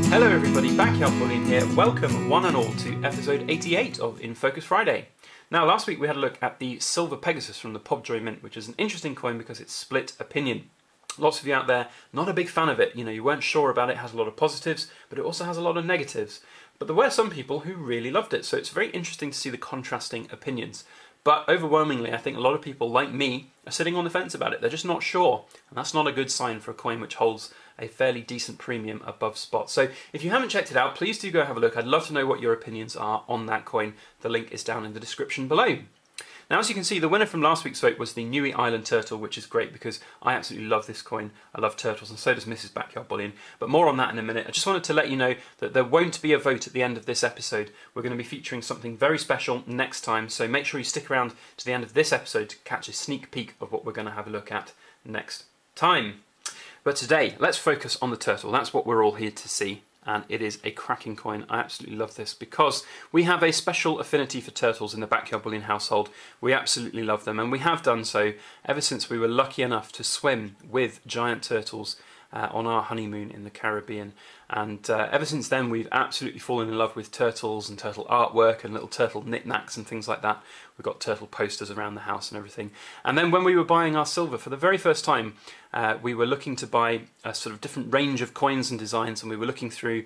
Hello everybody, Backyard Bullion here. Welcome one and all to episode 88 of In Focus Friday. Now last week we had a look at the Silver Pegasus from the Pobjoy Mint, which is an interesting coin because it's split opinion. Lots of you out there not a big fan of it, you weren't sure about it. It has a lot of positives, but it also has a lot of negatives. But there were some people who really loved it, so it's very interesting to see the contrasting opinions. But overwhelmingly, I think a lot of people, like me, are sitting on the fence about it. They're just not sure, and that's not a good sign for a coin which holds a fairly decent premium above spot. So if you haven't checked it out, please do go have a look. I'd love to know what your opinions are on that coin. The link is down in the description below. Now, as you can see, the winner from last week's vote was the Niue Island Turtle, which is great because I absolutely love this coin. I love turtles, and so does Mrs. Backyard Bullion. But more on that in a minute. I just wanted to let you know that there won't be a vote at the end of this episode. We're going to be featuring something very special next time, so make sure you stick around to the end of this episode to catch a sneak peek of what we're going to have a look at next time. But today, let's focus on the turtle. That's what we're all here to see. And it is a cracking coin. I absolutely love this because we have a special affinity for turtles in the Backyard Bullion household. We absolutely love them, and we have done so ever since we were lucky enough to swim with giant turtles on our honeymoon in the Caribbean. And ever since then we've absolutely fallen in love with turtles and turtle artwork and little turtle knickknacks and things like that. We've got turtle posters around the house and everything. And then when we were buying our silver for the very first time, we were looking to buy a sort of different range of coins and designs, and we were looking through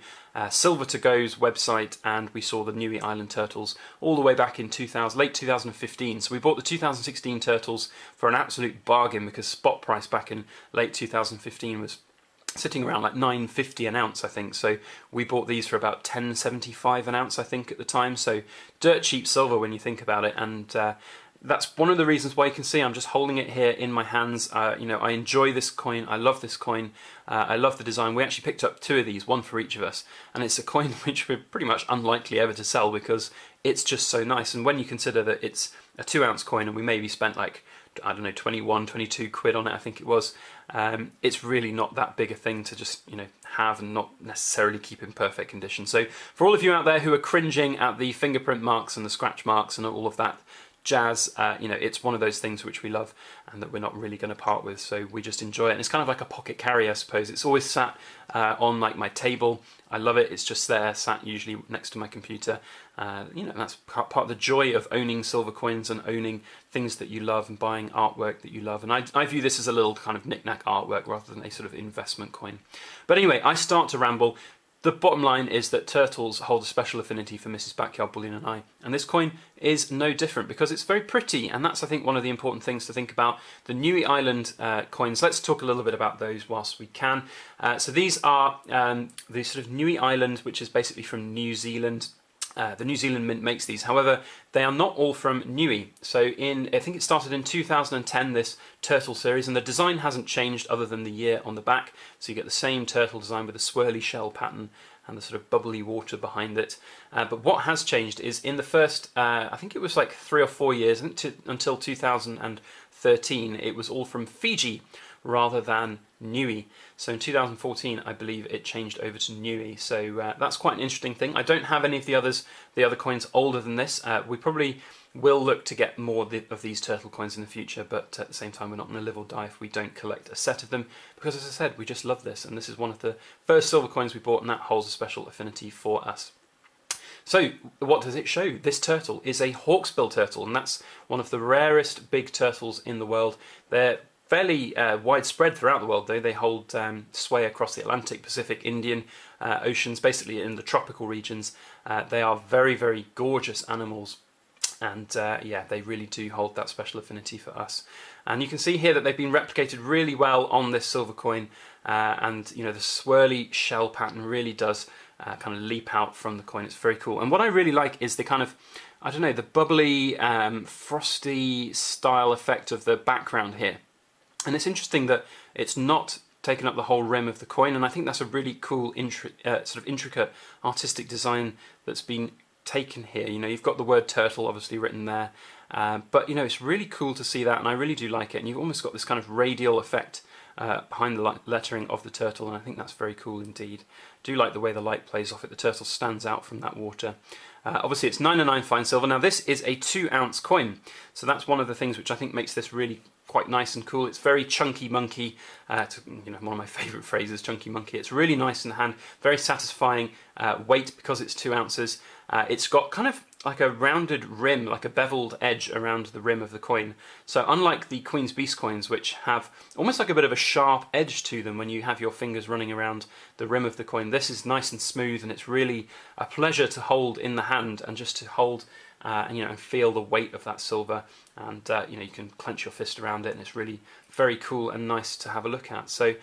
Silver to Go's website, and we saw the Niue Island turtles all the way back in late 2015. So we bought the 2016 turtles for an absolute bargain because spot price back in late 2015 was sitting around like $9.50 an ounce, I think. So we bought these for about $10.75 an ounce, I think, at the time. So dirt cheap silver when you think about it. And that's one of the reasons why you can see I'm just holding it here in my hands. I enjoy this coin. I love this coin. I love the design. We actually picked up two of these, one for each of us. And it's a coin which we're pretty much unlikely ever to sell because it's just so nice. And when you consider that it's a 2-ounce coin and we maybe spent like, I don't know, 21, 22 quid on it, I think it was. It's really not that big a thing to just, have and not necessarily keep in perfect condition. So for all of you out there who are cringing at the fingerprint marks and the scratch marks and all of that jazz, it's one of those things which we love and that we're not really going to part with, so we just enjoy it. And it's kind of like a pocket carry, I suppose. It's always sat on like my table. I love it. It's just there, sat usually next to my computer. And that's part of the joy of owning silver coins and owning things that you love and buying artwork that you love. And I view this as a little kind of knick-knack artwork rather than a sort of investment coin. But anyway, I start to ramble. The bottom line is that turtles hold a special affinity for Mrs. Backyard Bullion and I, and this coin is no different because it's very pretty, and that's, I think, one of the important things to think about. The Niue Island coins, let's talk a little bit about those whilst we can. So these are the sort of Niue Island, which is basically from New Zealand. The New Zealand Mint makes these. However, they are not all from Niue. So I think it started in 2010, this turtle series, and the design hasn't changed other than the year on the back. So you get the same turtle design with the swirly shell pattern and the sort of bubbly water behind it. But what has changed is in the first, I think it was like 3 or 4 years, until 2013, it was all from Fiji rather than Niue. So in 2014, I believe it changed over to Niue. So that's quite an interesting thing. I don't have any of the other coins older than this. We probably will look to get more of these turtle coins in the future, but at the same time, we're not going to live or die if we don't collect a set of them, because as I said, we just love this, and this is one of the first silver coins we bought, and that holds a special affinity for us. So what does it show? This turtle is a hawksbill turtle, and that's one of the rarest big turtles in the world. They're fairly widespread throughout the world, though. They hold sway across the Atlantic, Pacific, Indian oceans, basically in the tropical regions. They are very, very gorgeous animals, and yeah, they really do hold that special affinity for us. And you can see here that they've been replicated really well on this silver coin, and the swirly shell pattern really does kind of leap out from the coin. It's very cool. And what I really like is the kind of, I don't know, the bubbly, frosty style effect of the background here. And it's interesting that it's not taken up the whole rim of the coin, and I think that's a really cool, sort of intricate artistic design that's been taken here. You've got the word turtle obviously written there, but it's really cool to see that, and I really do like it. And you've almost got this kind of radial effect behind the lettering of the turtle, and I think that's very cool indeed. Do like the way the light plays off it. The turtle stands out from that water. Obviously it's 999 fine silver. Now this is a 2-ounce coin, so that's one of the things which I think makes this really quite nice and cool. It's very chunky monkey, one of my favourite phrases, chunky monkey. It's really nice in the hand, very satisfying weight because it's 2 ounces. It's got kind of like a rounded rim, like a beveled edge around the rim of the coin. So unlike the Queen's Beast coins, which have almost like a bit of a sharp edge to them when you have your fingers running around the rim of the coin, this is nice and smooth, and it's really a pleasure to hold in the hand and just to hold and feel the weight of that silver, and you can clench your fist around it, and it's really very cool and nice to have a look at. So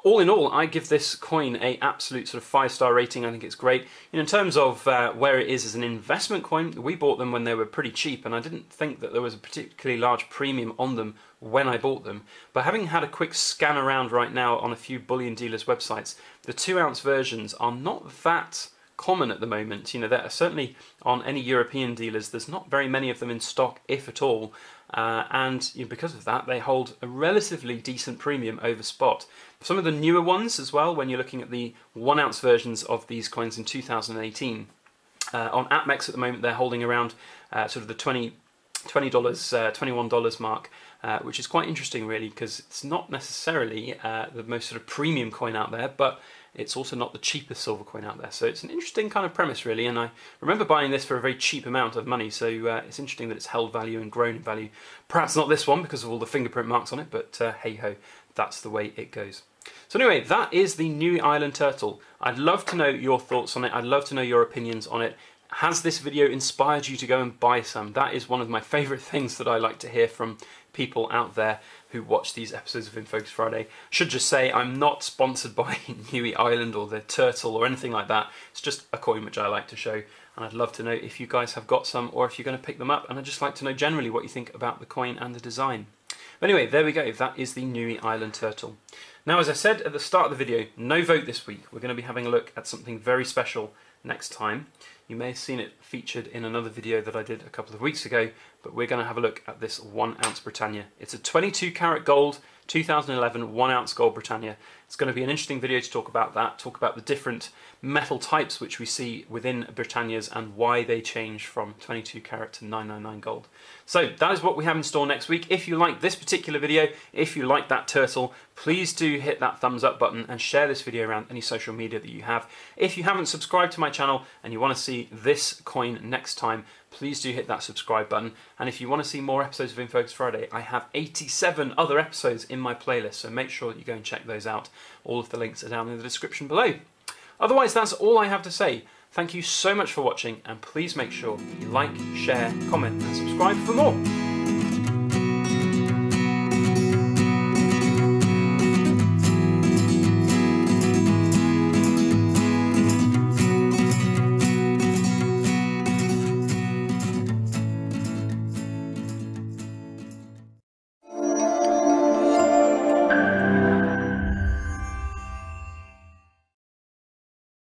all in all, I give this coin a absolute sort of 5-star rating. I think it's great. In terms of where it is as an investment coin, we bought them when they were pretty cheap, and I didn't think that there was a particularly large premium on them when I bought them. But having had a quick scan around right now on a few bullion dealers' websites, the 2-ounce versions are not that common at the moment. They're certainly on any European dealers, there's not very many of them in stock, if at all. And because of that, they hold a relatively decent premium over spot. Some of the newer ones as well, when you're looking at the 1-ounce versions of these coins in 2018, on APMEX at the moment they're holding around sort of the $20, $21 mark, which is quite interesting really, because it's not necessarily the most sort of premium coin out there, but it's also not the cheapest silver coin out there. So it's an interesting kind of premise really, and I remember buying this for a very cheap amount of money, so it's interesting that it's held value and grown in value. Perhaps not this one because of all the fingerprint marks on it, but hey ho, that's the way it goes. So anyway, that is the Niue Island Turtle. I'd love to know your thoughts on it. I'd love to know your opinions on it. Has this video inspired you to go and buy some? That is one of my favourite things that I like to hear from people out there who watch these episodes of In Focus Friday. Should just say I'm not sponsored by Niue Island or the turtle or anything like that. It's just a coin which I like to show, and I'd love to know if you guys have got some or if you're going to pick them up, and I'd just like to know generally what you think about the coin and the design. But anyway, there we go. That is the Niue Island Turtle. Now, as I said at the start of the video, no vote this week. We're going to be having a look at something very special next time. You may have seen it featured in another video that I did a couple of weeks ago, but we're going to have a look at this 1-ounce Britannia. It's a 22 karat gold, 2011 1-ounce gold Britannia. It's going to be an interesting video to talk about that, talk about the different metal types which we see within Britannias and why they change from 22 karat to 999 gold. So that is what we have in store next week. If you like this particular video, if you like that turtle, please do hit that thumbs up button and share this video around any social media that you have. If you haven't subscribed to my channel and you want to see this coin next time, please do hit that subscribe button. And if you want to see more episodes of In Focus Friday, I have 87 other episodes in my playlist, so make sure that you go and check those out. All of the links are down in the description below. Otherwise, that's all I have to say. Thank you so much for watching, and please make sure you like, share, comment and subscribe for more.